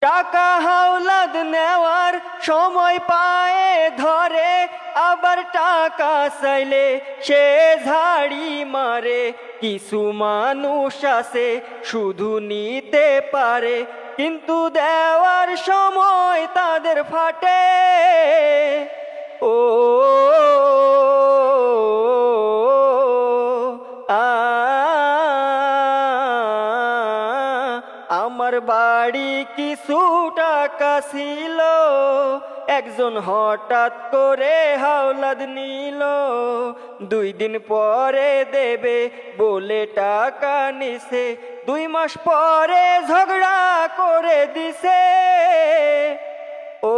টাকা হাওলাদ নেওয়ার সময় পায়ে ধরে, আবার টাকা চাইলে সে ঝাড়ি মারে। কিছু মানুষ আছে শুধু নিতে পারে, কিন্তু দেওয়ার সময় তাদের ফাটে। ও আমার বাড়ি কিছু টাকা ছিল, একজন হঠাৎ করে হাওলাদ নিল। 2 দিন পরে দেবে বলে টাকা নিছে, 2 মাস পরে ঝগড়া করে দিছে। ও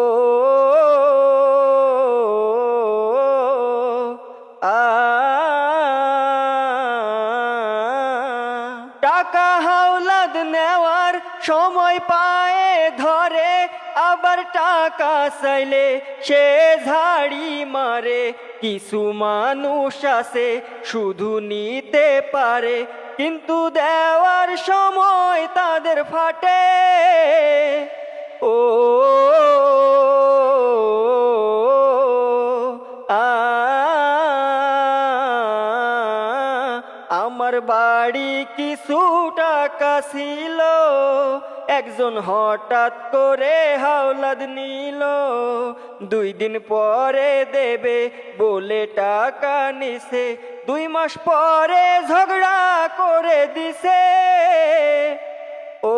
টাকা হাওলাদ নেওয়ার সময় পায়ে ধরে, আবার টাকা চাইলে সে ঝাড়ি মারে। কিছু মানুষ আছে শুধু নিতে পারে, কিন্তু দেওয়ার সময় তাদের ফাটে। ও আমার বাড়ি কিছু টাকা ছিল, একজন হঠাৎ করে হাওলাদ নিল। 2 দিন পরে দেবে বলে টাকা নিছে, 2 মাস পরে ঝগড়া করে দিছে। ও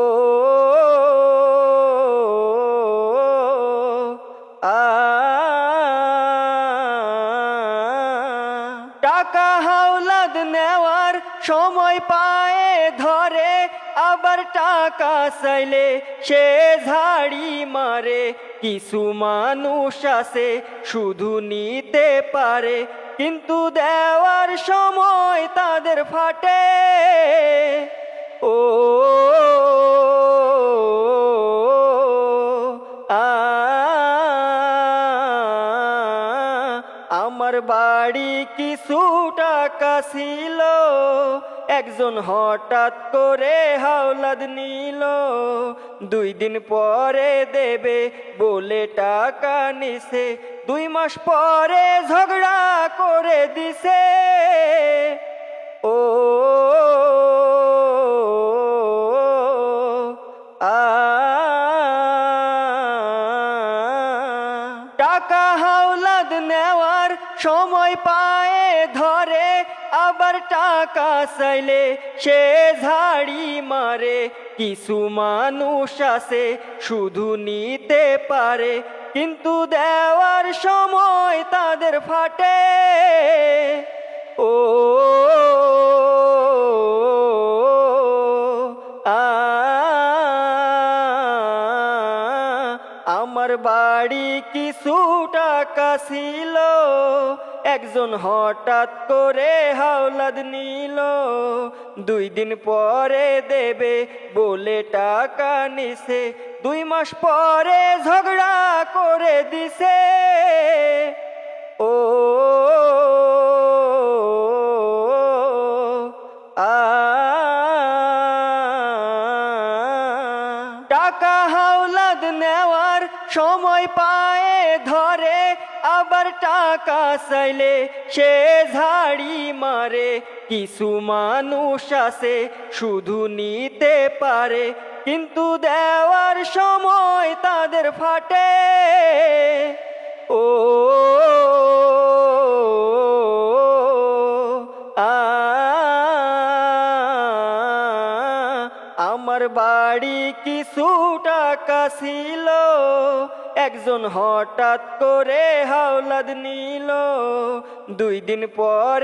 টাকা হাওলাদ নেওয়ার সময় পায়ে ধরে, আবার টাকা চাইলে সে ঝাড়ি মারে। কিছু মানুষ আছে শুধু নিতে পারে, কিন্তু দেওয়ার সময় তাদের ফাটে। ও আমার বাড়ি কিছু টাকা ছিল, একজন হঠাৎ করে হাওলাদ নিল। 2 দিন পরে দেবে বলে টাকা নিছে, 2 মাস পরে ঝগড়া করে দিছে। ও টাকা হাওলাদ নেওয়ার সময় পায়ে ধরে, আবার টাকা চাইলে সে ঝাড়ি মারে। কিছু মানুষ আছে শুধু নিতে পারে, কিন্তু দেওয়ার সময় তাদের ফাটে। ও আমার বাড়ি কিছু টাকা ছিল, একজন হঠাৎ করে হাওলাদ নিল। 2 দিন পরে দেবে বলে টাকা নিছে, 2 মাস পরে ঝগড়া করে দিছে। ও টাকা হাওলাদ নেওয়ার সময় পায়ে ধরে, আবার টাকা চাইলে সে ঝাড়ি মারে। কিছু মানুষ আছে শুধু নিতে পারে, কিন্তু দেওয়ার সময় তাদের ফাটে। ও আমার বাড়ি কিছু টাকা ছিল, একজন হঠাৎ করে হাওলাদ নিল। 2 দিন পরে